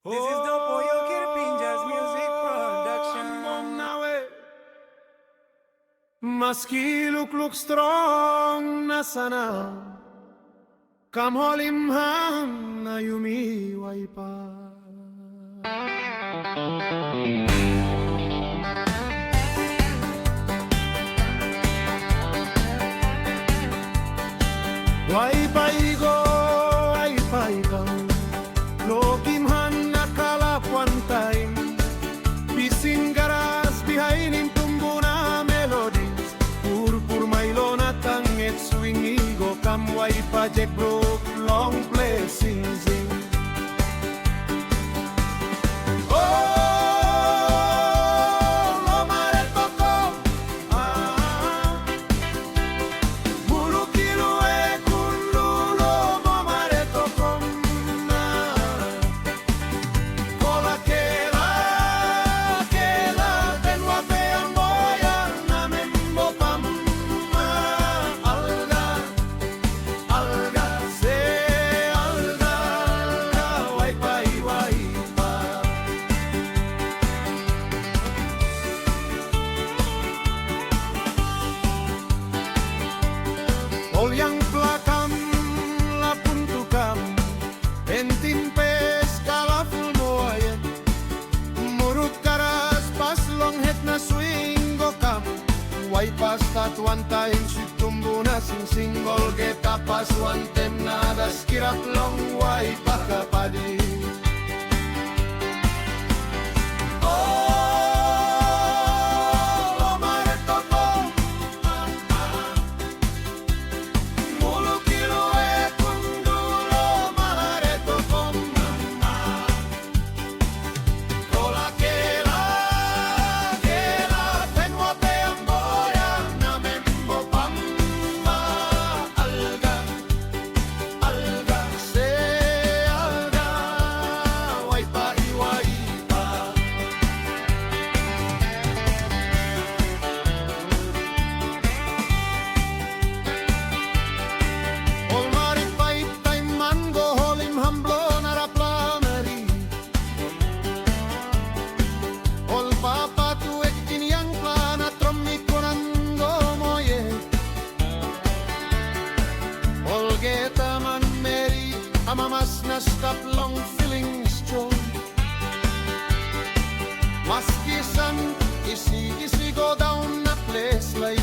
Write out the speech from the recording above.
This is Dopo, Yokir, Pinjar's music production. Maski look strong na sana, kamholimhan na yumiway pa. WAIPA igo, WAIPA ikaw, lokimhan na kalapwantain, pising garas bihaining tumbo na melodies, purpur mailo na tanget swing igo, kam WAIPA Jack Brook long play sing sing. Ol yang belakang lapun tukam, entin pes kalaful moayen, muruk karas pas long head na swing gokam, WAIPA start one time tumbu na sing single geta pas one tem na das kirap long WAIPA kapadi. Amamas na stop long feeling strong. Maski san isi go down a place like